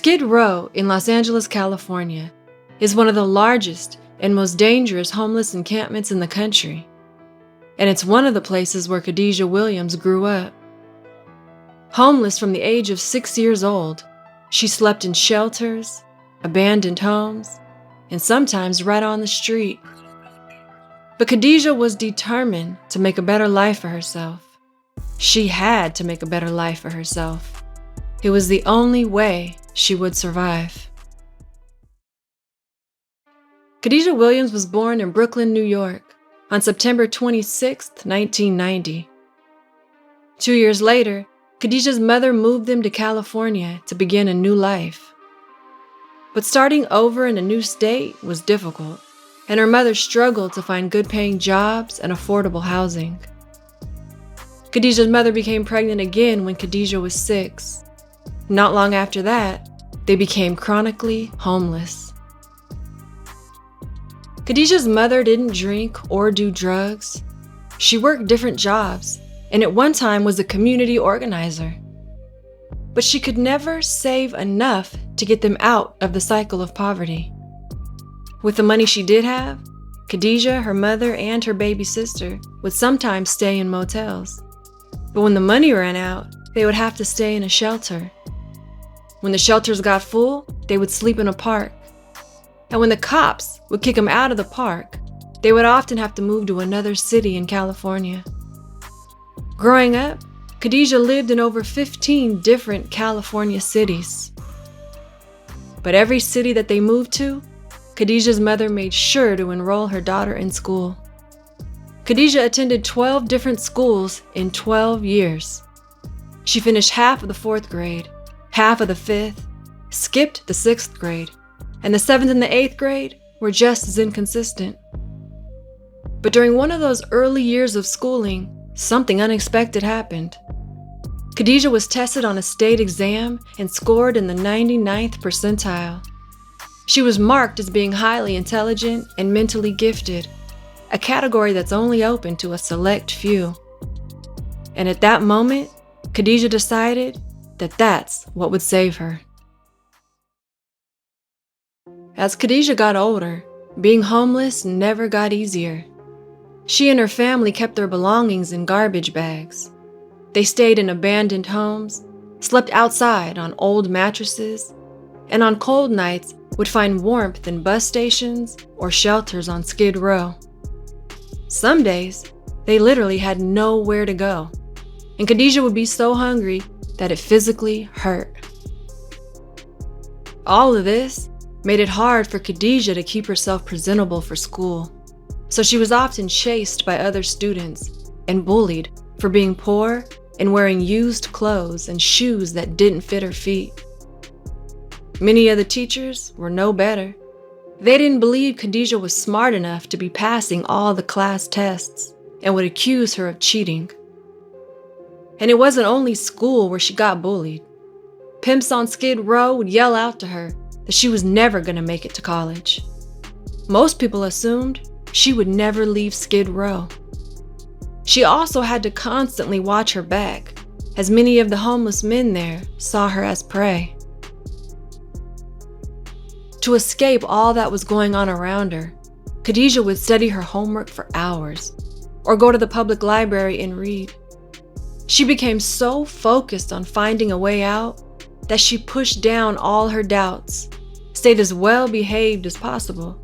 Skid Row in Los Angeles, California, is one of the largest and most dangerous homeless encampments in the country. And it's one of the places where Khadijah Williams grew up. Homeless from the age of 6 years old, she slept in shelters, abandoned homes, and sometimes right on the street. But Khadijah was determined to make a better life for herself. She had to make a better life for herself. It was the only way she would survive. Khadijah Williams was born in Brooklyn, New York, on September 26, 1990. 2 years later, Khadijah's mother moved them to California to begin a new life. But starting over in a new state was difficult, and her mother struggled to find good-paying jobs and affordable housing. Khadijah's mother became pregnant again when Khadijah was 6. Not long after that, they became chronically homeless. Khadijah's mother didn't drink or do drugs. She worked different jobs, and at one time was a community organizer. But she could never save enough to get them out of the cycle of poverty. With the money she did have, Khadijah, her mother, and her baby sister would sometimes stay in motels. But when the money ran out, they would have to stay in a shelter. When the shelters got full, they would sleep in a park. And when the cops would kick them out of the park, they would often have to move to another city in California. Growing up, Khadijah lived in over 15 different California cities. But every city that they moved to, Khadijah's mother made sure to enroll her daughter in school. Khadijah attended 12 different schools in 12 years. She finished half of the 4th grade, half of the 5th, skipped the 6th grade, and the 7th and the 8th grade were just as inconsistent. But during one of those early years of schooling, something unexpected happened. Khadijah was tested on a state exam and scored in the 99th percentile. She was marked as being highly intelligent and mentally gifted, a category that's only open to a select few. And at that moment, Khadijah decided that that's what would save her. As Khadijah got older, being homeless never got easier. She and her family kept their belongings in garbage bags. They stayed in abandoned homes, slept outside on old mattresses, and on cold nights would find warmth in bus stations or shelters on Skid Row. Some days, they literally had nowhere to go, and Khadijah would be so hungry that it physically hurt. All of this made it hard for Khadijah to keep herself presentable for school, so she was often chased by other students and bullied for being poor and wearing used clothes and shoes that didn't fit her feet. Many other teachers were no better. They didn't believe Khadijah was smart enough to be passing all the class tests and would accuse her of cheating. And it wasn't only school where she got bullied. Pimps on Skid Row would yell out to her that she was never going to make it to college. Most people assumed she would never leave Skid Row. She also had to constantly watch her back, as many of the homeless men there saw her as prey. To escape all that was going on around her, Khadijah would study her homework for hours, or go to the public library and read. She became so focused on finding a way out that she pushed down all her doubts, stayed as well behaved as possible,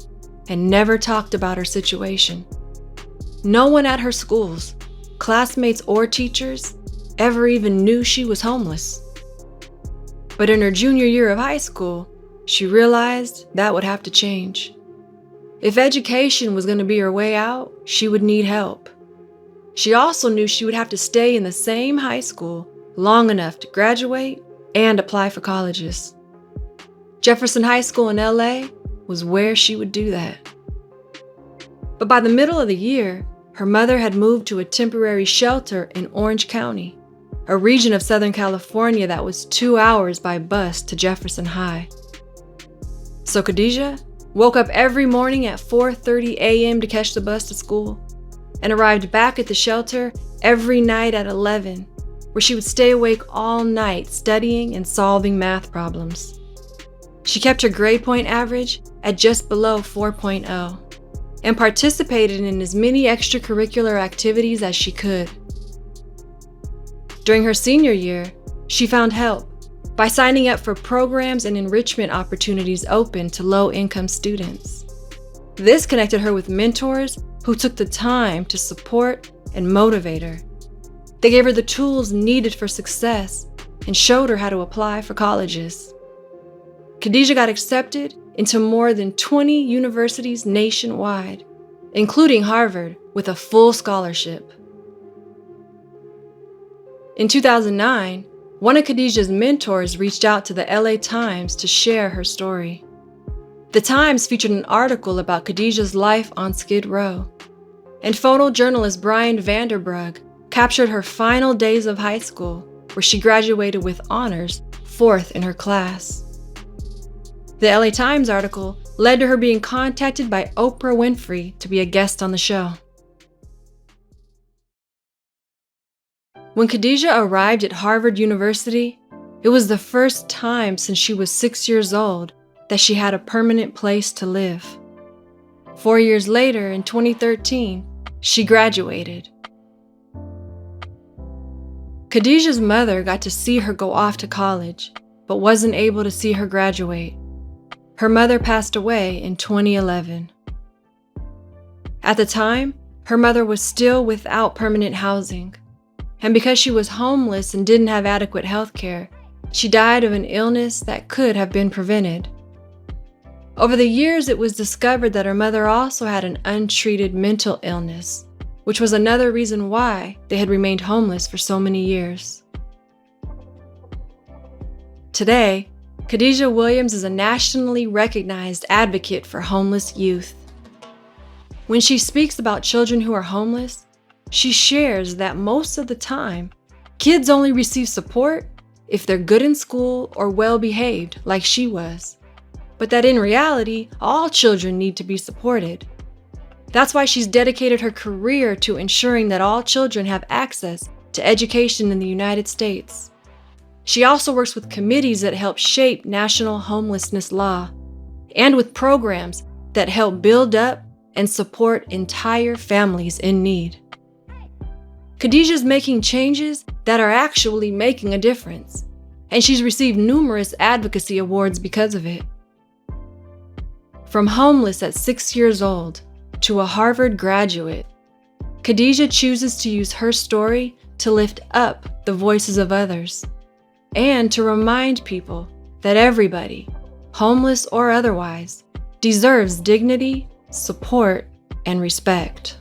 and never talked about her situation. No one at her schools, classmates or teachers, ever even knew she was homeless. But in her junior year of high school, she realized that would have to change. If education was going to be her way out, she would need help. She also knew she would have to stay in the same high school long enough to graduate and apply for colleges. Jefferson High School in LA was where she would do that. But by the middle of the year, her mother had moved to a temporary shelter in Orange County, a region of Southern California that was 2 hours by bus to Jefferson High. So Khadijah woke up every morning at 4:30 a.m. to catch the bus to school, and arrived back at the shelter every night at 11, where she would stay awake all night studying and solving math problems. She kept her grade point average at just below 4.0 and participated in as many extracurricular activities as she could. During her senior year, she found help by signing up for programs and enrichment opportunities open to low-income students. This connected her with mentors who took the time to support and motivate her. They gave her the tools needed for success and showed her how to apply for colleges. Khadijah got accepted into more than 20 universities nationwide, including Harvard, with a full scholarship. In 2009, one of Khadijah's mentors reached out to the LA Times to share her story. The Times featured an article about Khadijah's life on Skid Row, and photojournalist Brian Vanderbrug captured her final days of high school, where she graduated with honors, 4th in her class. The LA Times article led to her being contacted by Oprah Winfrey to be a guest on the show. When Khadijah arrived at Harvard University, it was the first time since she was 6 years old that she had a permanent place to live. 4 years later, in 2013, she graduated. Khadijah's mother got to see her go off to college, but wasn't able to see her graduate. Her mother passed away in 2011. At the time, her mother was still without permanent housing, and because she was homeless and didn't have adequate health care, she died of an illness that could have been prevented. Over the years, it was discovered that her mother also had an untreated mental illness, which was another reason why they had remained homeless for so many years. Today, Khadijah Williams is a nationally recognized advocate for homeless youth. When she speaks about children who are homeless, she shares that most of the time, kids only receive support if they're good in school or well-behaved, like she was. But that in reality, all children need to be supported. That's why she's dedicated her career to ensuring that all children have access to education in the United States. She also works with committees that help shape national homelessness law and with programs that help build up and support entire families in need. Khadijah's making changes that are actually making a difference, and she's received numerous advocacy awards because of it. From homeless at 6 years old to a Harvard graduate, Khadijah chooses to use her story to lift up the voices of others and to remind people that everybody, homeless or otherwise, deserves dignity, support, and respect.